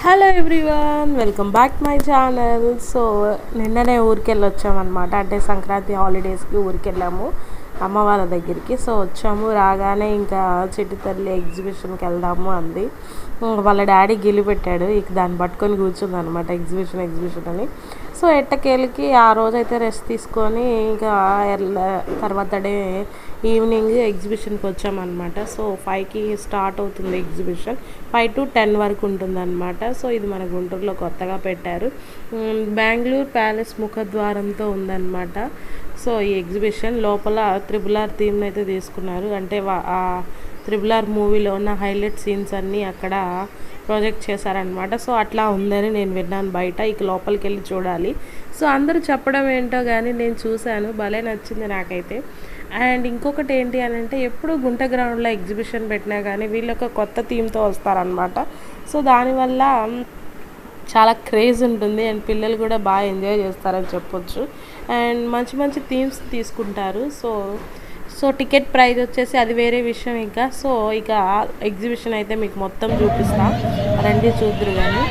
Hello everyone, welcome back my channel. So నిన్ననే ఊరికి వెళ్ళి వచ్చామన్నమాట. అంటే సంక్రాంతి హాలిడేస్కి ఊరికి వెళ్ళాము అమ్మ వాళ్ళ దగ్గరికి. సో వచ్చాము, రాగానే ఇంకా చిట్టి తల్లి ఎగ్జిబిషన్కి వెళ్దాము అంది. వాళ్ళ డాడీ గిల్లి పెట్టాడు, ఇక దాన్ని పట్టుకొని కూర్చుంది అనమాట. ఎగ్జిబిషన్ అని. సో ఎట్టకేళ్ళకి ఆ రోజైతే రెస్ట్ తీసుకొని ఇంకా తర్వాత డే ఈవినింగ్ ఎగ్జిబిషన్కి వచ్చామన్నమాట. సో 5కి స్టార్ట్ అవుతుంది ఎగ్జిబిషన్, 5 to 10 వరకు ఉంటుందన్నమాట. సో ఇది మన గుంటూరులో కొత్తగా పెట్టారు. బెంగళూరు ప్యాలెస్ ముఖద్వారంతో ఉందన్నమాట. సో ఈ ఎగ్జిబిషన్ లోపల RRR థీమ్ని అయితే తీసుకున్నారు. అంటే ఆ RRR మూవీలో ఉన్న హైలైట్ సీన్స్ అన్నీ అక్కడ ప్రాజెక్ట్ చేశారనమాట. సో అట్లా ఉందని నేను విన్నాను బయట, ఇక లోపలికి వెళ్ళి చూడాలి. సో అందరూ చెప్పడం ఏంటో కానీ నేను చూశాను, భలే నచ్చింది నాకైతే. అండ్ ఇంకొకటి ఏంటి అని అంటే, ఎప్పుడు గుంట గ్రౌండ్లో ఎగ్జిబిషన్ పెట్టినా కానీ వీళ్ళు ఒక కొత్త థీమ్తో వస్తారనమాట. సో దానివల్ల చాలా క్రేజ్ ఉంటుంది అండ్ పిల్లలు కూడా బాగా ఎంజాయ్ చేస్తారని చెప్పొచ్చు. అండ్ మంచి మంచి థీమ్స్ తీసుకుంటారు. సో టికెట్ ప్రైస్ వచ్చేసి అది వేరే విషయం. ఇంకా సో ఇక ఎగ్జిబిషన్ అయితే మీకు మొత్తం చూపిస్తా, రండి చూద్దరు కానీ.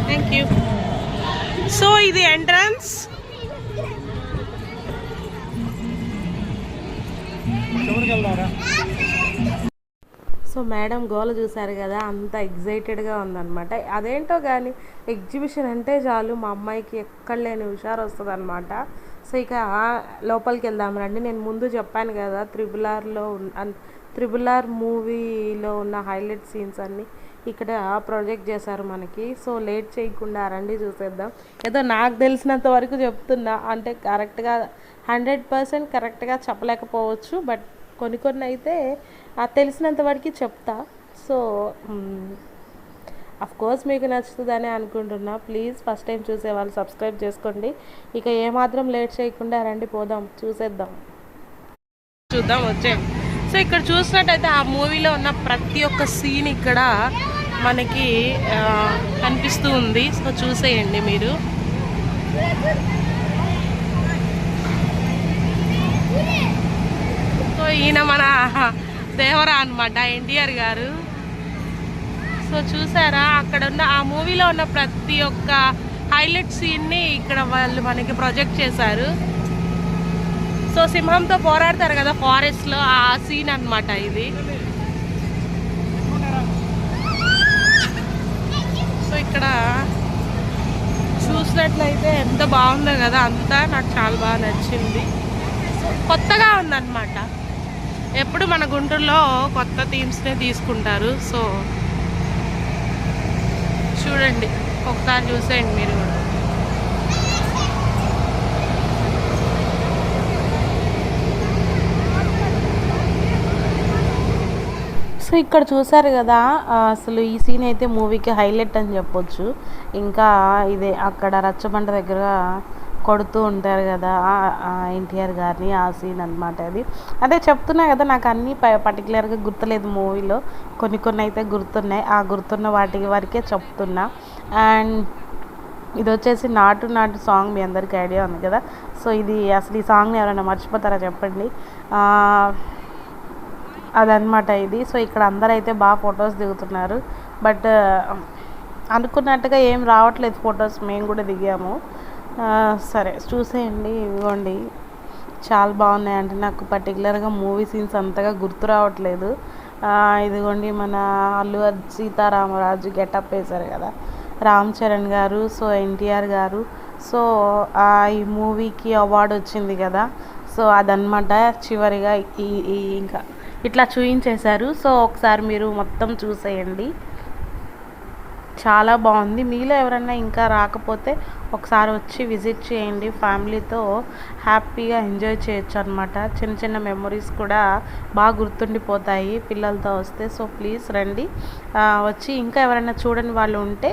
Thank you. సో ఇది ఎంట్రన్స్. సో మేడం గోల చూసారు కదా, అంత ఎగ్జైటెడ్గా ఉందన్నమాట. అదేంటో కానీ ఎగ్జిబిషన్ అంటే చాలు మా అమ్మాయికి ఎక్కడ లేని హుషారు వస్తుంది అనమాట. సో ఇక లోపలికి వెళ్దాం రండి. నేను ముందు చెప్పాను కదా, RRR మూవీలో ఉన్న హైలైట్ సీన్స్ అన్నీ ఇక్కడ ప్రొజెక్ట్ చేశారు మనకి. సో లేట్ చేయకుండా రండి చూసేద్దాం. ఏదో నాకు తెలిసినంత వరకు చెప్తున్నా, అంటే కరెక్ట్గా 100% కరెక్ట్గా చెప్పలేకపోవచ్చు, బట్ కొన్ని అయితే తెలిసినంత వరకు చెప్తా. సో కోర్స్ మీకు నచ్చుతుందని అనుకుంటున్నా. ప్లీజ్ ఫస్ట్ టైం చూసే వాళ్ళు సబ్స్క్రైబ్ చేసుకోండి. ఇక ఏమాత్రం లేట్ చేయకుండా రండి, పోదాం, చూద్దాం వచ్చే. సో ఇక్కడ చూసినట్టయితే ఆ మూవీలో ఉన్న ప్రతి ఒక్క సీన్ ఇక్కడ మనకి కనిపిస్తూ ఉంది. సో చూసేయండి మీరు. సో ఈయన మన దేవరా అనమాట, ఎన్టీఆర్ గారు. సో చూసారా, అక్కడ ఉన్న ఆ మూవీలో ఉన్న ప్రతి ఒక్క హైలైట్ సీన్ని ఇక్కడ వాళ్ళు మనకి ప్రొజెక్ట్ చేశారు. సో సింహంతో పోరాడతారు కదా ఫారెస్ట్లో, ఆ సీన్ అనమాట ఇది. సో ఇక్కడ చూసినట్లయితే ఎంత బాగుందో కదా, అంతా నాకు చాలా బాగా నచ్చింది. కొత్తగా ఉందన్నమాట. ఎప్పుడు మన గుంటూరులో కొత్త థీమ్స్నే తీసుకుంటారు. సో చూడండి, ఒకసారి చూసేయండి మీరు కూడా. సో ఇక్కడ చూసారు కదా, అసలు ఈ సీన్ అయితే మూవీకి హైలైట్ అని చెప్పొచ్చు. ఇంకా ఇదే అక్కడ రచ్చబండ దగ్గర కొడుతూ ఉంటారు కదా ఎన్టీఆర్ గారిని, ఆ సీన్ అనమాట అది. అదే చెప్తున్నా కదా, నాకు అన్నీ పర్టికులర్గా గుర్తులేదు మూవీలో, కొన్ని అయితే గుర్తున్నాయి. ఆ గుర్తున్న వాటి వరకే చెప్తున్నా. అండ్ ఇది వచ్చేసి నాటు సాంగ్, మీ అందరికీ ఐడియా ఉంది కదా. సో ఇది అసలు ఈ సాంగ్ని ఎవరైనా మర్చిపోతారా చెప్పండి, అదనమాట ఇది. సో ఇక్కడ అందరూ అయితే బాగా ఫొటోస్ దిగుతున్నారు, బట్ అనుకున్నట్టుగా ఏం రావట్లేదు ఫొటోస్. మేము కూడా దిగాము. సరే చూసేయండి, ఇవ్వండి, చాలా బాగున్నాయి. అంటే నాకు పర్టికులర్గా మూవీ సీన్స్ అంతగా గుర్తు రావట్లేదు. ఇదిగోండి మన సీతారామరాజు గెటప్ వేశారు కదా రామ్ చరణ్ గారు, సో ఎన్టీఆర్ గారు. సో ఈ మూవీకి అవార్డు వచ్చింది కదా, సో అదనమాట. చివరిగా ఇంకా ఇట్లా చూయించేశారు. సో ఒకసారి మీరు మొత్తం చూసేయండి. చాలా బాగుంది. మీలో ఎవరైనా ఇంకా రాకపోతే ఒకసారి వచ్చి విజిట్ చేయండి. ఫ్యామిలీతో హ్యాపీగా ఎంజాయ్ చేయొచ్చు అనమాట. చిన్న చిన్న మెమొరీస్ కూడా బాగా గుర్తుండిపోతాయి పిల్లలతో వస్తే. సో ప్లీజ్ రండి. వచ్చి ఇంకా ఎవరైనా చూడని వాళ్ళు ఉంటే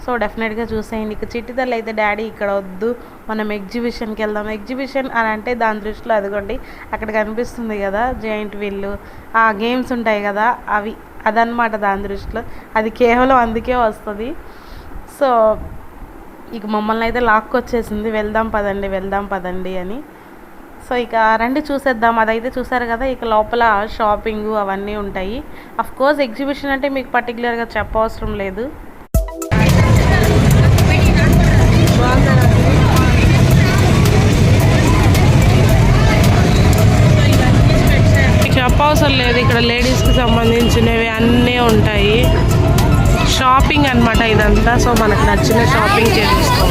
సో డెఫినెట్గా చూసేయండి. ఇక చిట్టి తల్లి అయితే డాడీ ఇక్కడ వద్దు, మనం ఎగ్జిబిషన్కి వెళ్దాం. ఎగ్జిబిషన్ అని అంటే దాని దృష్టిలో అదిగోండి అక్కడ కనిపిస్తుంది కదా జెయింట్ వీళ్ళు, ఆ గేమ్స్ ఉంటాయి కదా అవి, అదనమాట దాని దృష్టిలో. అది కేవలం అందుకే వస్తుంది. సో ఇక మమ్మల్ని అయితే లాక్కొచ్చేసింది, వెళ్దాం పదండి అని. సో ఇక రండి చూసేద్దాం. అదైతే చూసారు కదా, ఇక లోపల షాపింగ్ అవన్నీ ఉంటాయి. కోర్స్ ఎగ్జిబిషన్ అంటే మీకు పర్టికులర్గా చెప్పవసరం లేదు. చెప్పవసరం లేదు, ఇక్కడ లేడీస్కి సంబంధించినవి అన్నీ ఉంటాయి. షాపింగ్ అనమాట ఇదంతా. సో మనకు నచ్చిన షాపింగ్ చేస్తాం.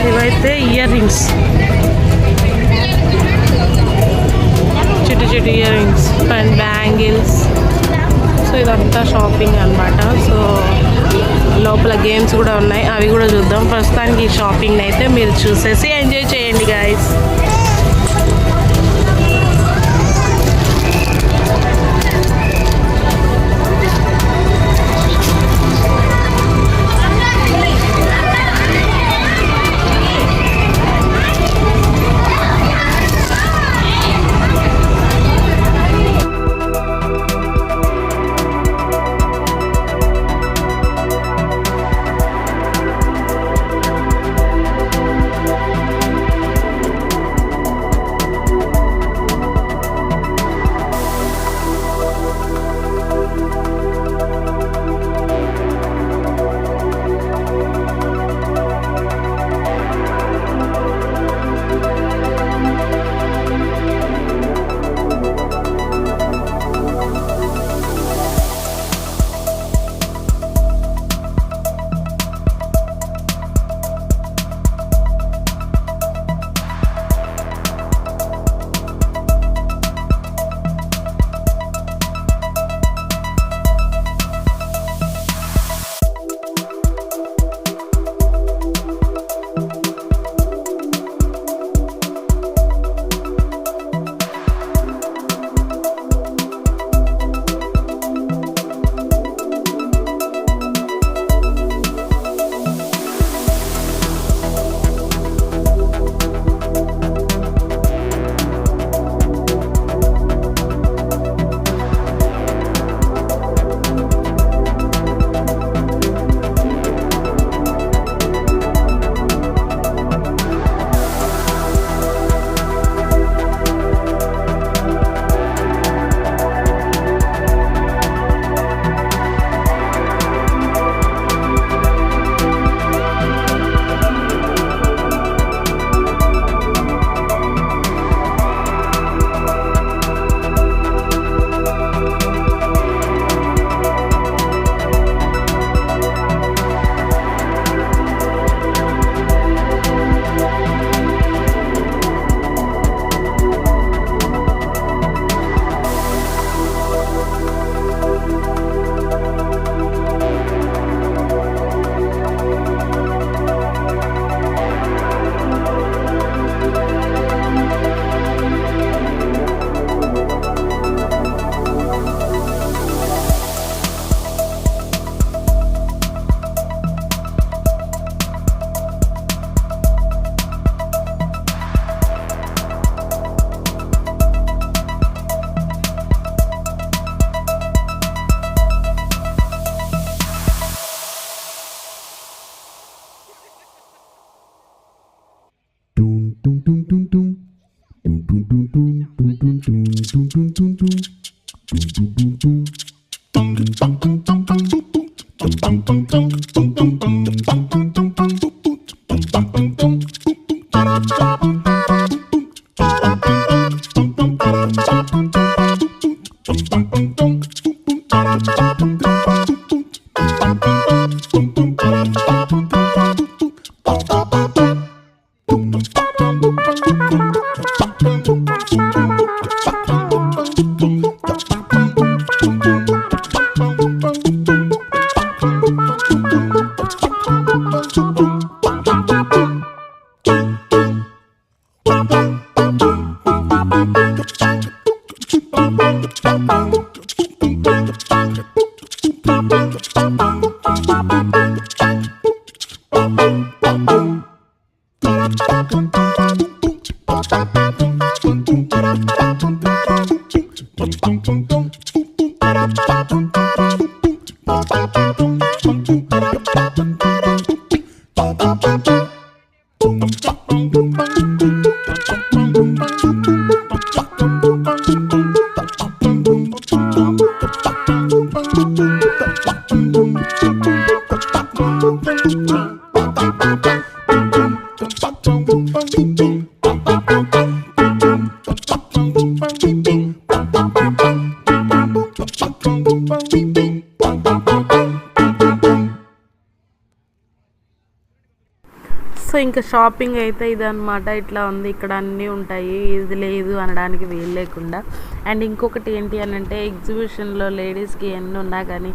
ఇవైతే ఇయర్ రింగ్స్, చిట్టి ear rings and bangles. So ఇదంతా షాపింగ్ అనమాట. సో లోపల గేమ్స్ కూడా ఉన్నాయి, అవి కూడా చూద్దాం. ప్రస్తుతానికి ఈ షాపింగ్ అయితే మీరు చూసేసి ఎంజాయ్ చేయండి గైస్. సో ఇంకా షాపింగ్ అయితే ఇదనమాట, ఇట్లా ఉంది. ఇక్కడ అన్నీ ఉంటాయి, ఇది లేదు అనడానికి వీలు లేకుండా. అండ్ ఇంకొకటి ఏంటి అని అంటే ఎగ్జిబిషన్లో లేడీస్కి ఎన్ని ఉన్నా కానీ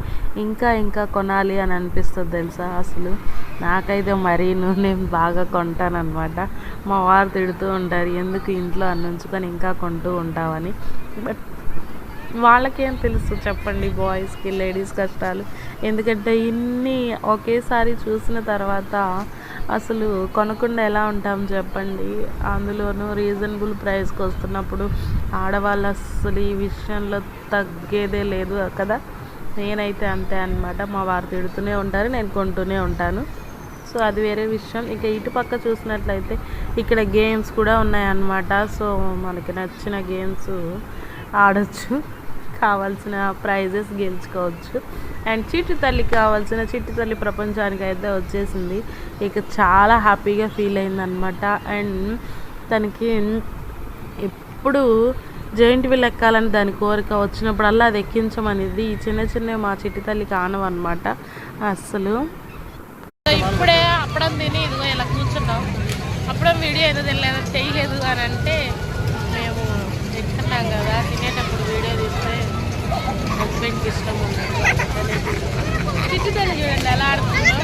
ఇంకా ఇంకా కొనాలి అని అనిపిస్తుంది తెలుసా. అసలు నాకైతే మరీను నేను బాగా కొంటాను అనమాట. మా వారు తిడుతూ ఉంటారు, ఎందుకు ఇంట్లో అన్ని ఉంచుకొని ఇంకా కొంటూ ఉంటావని. బట్ వాళ్ళకేం తెలుసు చెప్పండి, బాయ్స్కి లేడీస్ కష్టాలు. ఎందుకంటే ఇన్ని ఒకేసారి చూసిన తర్వాత అసలు కొనకుండా ఎలా ఉంటాం చెప్పండి. అందులోనూ రీజనబుల్ ప్రైస్కి వస్తున్నప్పుడు ఆడవాళ్ళు అసలు ఈ విషయంలో తగ్గేదే లేదు కదా. నేనైతే అంతే అనమాట. మా వారు తిడుతూనే ఉంటారు, నేను కొంటూనే ఉంటాను. సో అది వేరే విషయం. ఇక ఇటు పక్క చూసినట్లయితే ఇక్కడ గేమ్స్ కూడా ఉన్నాయన్నమాట. సో మనకి నచ్చిన గేమ్స్ ఆడొచ్చు, కావాల్సిన ప్రైజెస్ గెలుచుకోవచ్చు. అండ్ చిట్టి తల్లికి కావాల్సిన చిట్టి తల్లి ప్రపంచానికి అయితే వచ్చేసింది. ఇక చాలా హ్యాపీగా ఫీల్ అయిందనమాట. అండ్ తనకి ఎప్పుడు జైంట్ వీల్ ఎక్కాలని దాని కోరిక వచ్చినప్పుడల్లా అది ఎక్కించమనేది. ఈ చిన్న చిన్న మా చిట్టి తల్లికి ఆనవన్నమాట అస్సలు. ఇప్పుడే అప్పడం తిని ఇదిగో ఇలా కూర్చున్నాం. అప్పడం వీడియో ఏదో తెలియదు చేయలేదు అని అంటే మేము తింటున్నాం కదా, తినేటప్పుడు వీడియో తీస్తే హస్బెండ్కి ఇష్టం ఉన్నట్టు చిట్టి తల్లి చూడండి ఎలా ఆడుతుందో.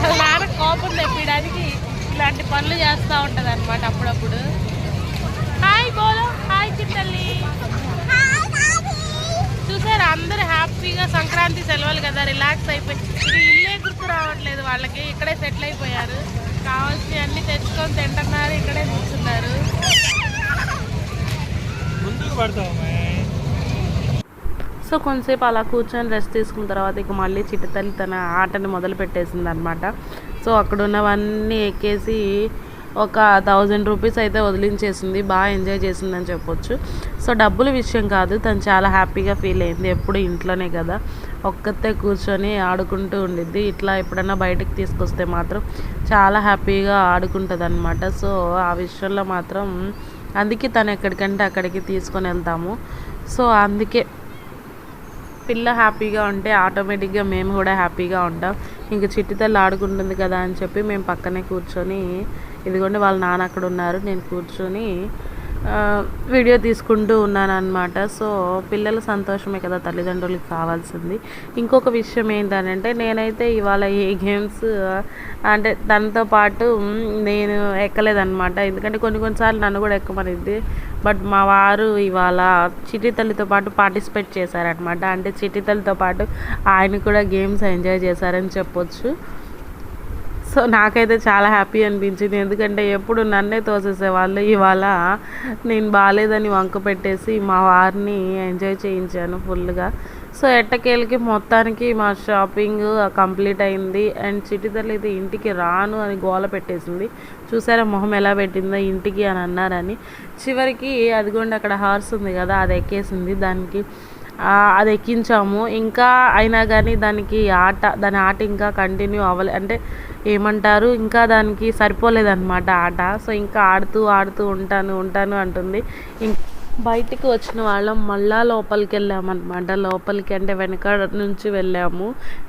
వాళ్ళ నాన్న కోపం తెప్పడానికి ఇలాంటి పనులు చేస్తూ ఉంటుంది అనమాట అప్పుడప్పుడు. హాయ్ బోలో, హాయ్ చిట్టల్లి. చూసారు అందరు హ్యాపీగా సంక్రాంతి సెలవులు కదా రిలాక్స్ అయిపోయి, ఇది ఇల్లే గుర్తు రావట్లేదు వాళ్ళకి. ఇక్కడే సెటిల్ అయిపోయారు, కావాల్సినవి అన్నీ తెచ్చుకొని తింటున్నారు, ఇక్కడే కూర్చున్నారు. సో కొంతసేపు అలా కూర్చొని రెస్ట్ తీసుకున్న తర్వాత ఇక మళ్ళీ చిట్టి తల్లి తన ఆటని మొదలు పెట్టేసింది అనమాట. సో అక్కడ ఉన్నవన్నీ ఎక్కేసి ఒక 1000 రూపీస్ అయితే వదిలించేసింది. బాగా ఎంజాయ్ చేసిందని చెప్పొచ్చు. సో డబ్బుల విషయం కాదు, తను చాలా హ్యాపీగా ఫీల్ అయింది. ఎప్పుడు ఇంట్లోనే కదా ఒక్కతే కూర్చొని ఆడుకుంటూ ఉండిద్ది. ఇట్లా ఎప్పుడన్నా బయటకు తీసుకొస్తే మాత్రం చాలా హ్యాపీగా ఆడుకుంటుంది అనమాట. సో ఆ విషయంలో మాత్రం అందుకే తను ఎక్కడికంటే అక్కడికి తీసుకొని వెళ్తాము. సో అందుకే పిల్ల హ్యాపీగా ఉంటే ఆటోమేటిక్గా మేము కూడా హ్యాపీగా ఉంటాం. ఇంక చిట్టి తల్లి ఆడుకుంటుంది కదా అని చెప్పి మేము పక్కనే కూర్చొని, ఇదిగోండి వాళ్ళ నాన్న అక్కడ ఉన్నారు, నేను కూర్చొని వీడియో తీసుకుంటూ ఉన్నాను అనమాట. సో పిల్లల సంతోషమే కదా తల్లిదండ్రులకు కావాల్సింది. ఇంకొక విషయం ఏంటంటే నేనైతే ఇవాళ ఏ గేమ్స్ అంటే తనతో పాటు నేను ఎక్కలేదన్నమాట. ఎందుకంటే కొన్నిసార్లు నన్ను కూడా ఎక్కమనిద్ది. బట్ మా వారు ఇవాళ చిట్టి తల్లితో పాటు పార్టిసిపేట్ చేశారనమాట. అంటే చిట్టి తల్లితో పాటు ఆయన కూడా గేమ్స్ ఎంజాయ్ చేశారని చెప్పొచ్చు. సో నాకైతే చాలా హ్యాపీ అనిపించింది. ఎందుకంటే ఎప్పుడు నన్నే తోసేసేవాళ్ళు, ఇవాళ నేను బాగాలేదని వంక పెట్టేసి మా వారిని ఎంజాయ్ చేయించాను ఫుల్గా. సో ఎట్టకేళ్ళకి మొత్తానికి మా షాపింగ్ కంప్లీట్ అయింది. అండ్ చిట్టి తల్లి అయితే ఇంటికి రాను అని గోల పెట్టేసింది. చూసారా మొహం ఎలా పెట్టిందో ఇంటికి అని అన్నారని. చివరికి అదిగోండి అక్కడ హార్స్ ఉంది కదా, అది ఎక్కేసింది. దానికి అది ఎక్కించాము. ఇంకా అయినా కానీ దాని ఆట ఇంకా కంటిన్యూ అవ్వలే, అంటే ఏమంటారు, ఇంకా దానికి సరిపోలేదన్నమాట ఆట. సో ఇంకా ఆడుతూ ఉంటాను అంటుంది. బయటికి వచ్చిన వాళ్ళం మళ్ళా లోపలికి వెళ్ళామన్నమాట. లోపలికి అంటే వెనక నుంచి వెళ్ళాము,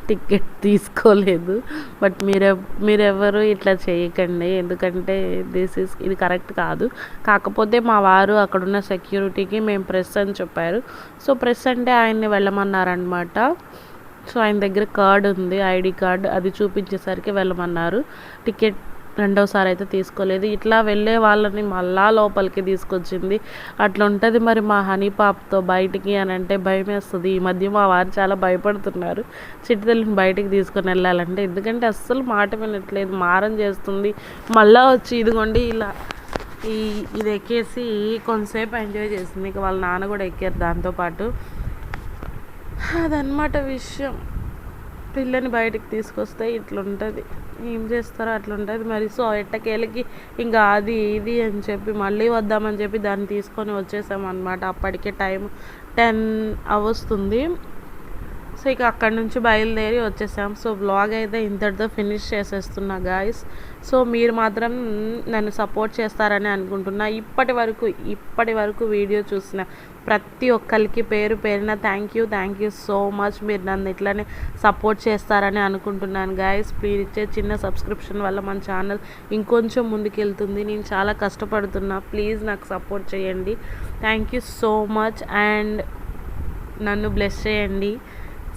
టికెట్ తీసుకోలేదు. బట్ మీరెవరు ఇట్లా చేయకండి, ఎందుకంటే ఇది కరెక్ట్ కాదు. కాకపోతే మా వారు అక్కడున్న సెక్యూరిటీకి మేము ప్రెస్ అని చెప్పారు. సో ప్రెస్ అంటే ఆయన్ని వెళ్ళమన్నారనమాట. సో ఆయన దగ్గర కార్డు ఉంది, ఐడి కార్డు, అది చూపించేసరికి వెళ్ళమన్నారు. టికెట్ రెండోసారి అయితే తీసుకోలేదు. ఇట్లా వెళ్ళే వాళ్ళని మళ్ళా లోపలికి తీసుకొచ్చింది. అట్లా ఉంటుంది మరి మా హనీ పాపతో బయటికి అని అంటే భయం వేస్తుంది. ఈ మధ్య మా వారు చాలా భయపడుతున్నారు చిట్టి తల్లిని బయటికి తీసుకొని వెళ్ళాలంటే. ఎందుకంటే అస్సలు మాట వినట్లేదు, మారం చేస్తుంది. మళ్ళీ వచ్చి ఇదిగోండి ఇలా ఇది ఎక్కేసి కొంతసేపు ఎంజాయ్ చేసింది. ఇక వాళ్ళ నాన్న కూడా ఎక్కారు దాంతోపాటు. అదనమాట విషయం. పిల్లని బయటికి తీసుకొస్తే ఇట్లుంటుంది, ఏం చేస్తారో అట్లుంటుంది మరి. సో ఎట్టకేళ్ళకి ఇంకా అది ఇది అని చెప్పి మళ్ళీ వద్దామని చెప్పి దాన్ని తీసుకొని వచ్చేసామన్నమాట. అప్పటికే టైం 10 అవస్తుంది. సో ఇక అక్కడ నుంచి బయలుదేరి వచ్చేసాం. సో వ్లాగ్ అయితే ఇంతటితో ఫినిష్ చేసేస్తున్నా గాయస్. సో మీరు మాత్రం నన్ను సపోర్ట్ చేస్తారని అనుకుంటున్నా. ఇప్పటి వరకు వీడియో చూసిన ప్రతి ఒక్కరికి పేరు పేరున థ్యాంక్ యూ సో మచ్. మీరు నన్ను ఇట్లానే సపోర్ట్ చేస్తారని అనుకుంటున్నాను గాయస్. ప్లీజ్ ఇచ్చే చిన్న సబ్స్క్రిప్షన్ వల్ల మన ఛానల్ ఇంకొంచెం ముందుకెళ్తుంది. నేను చాలా కష్టపడుతున్నా, ప్లీజ్ నాకు సపోర్ట్ చేయండి. Thank you so much and నన్ను బ్లెస్ చేయండి.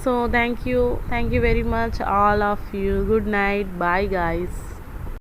So thank you very much all of you. Good night, bye guys.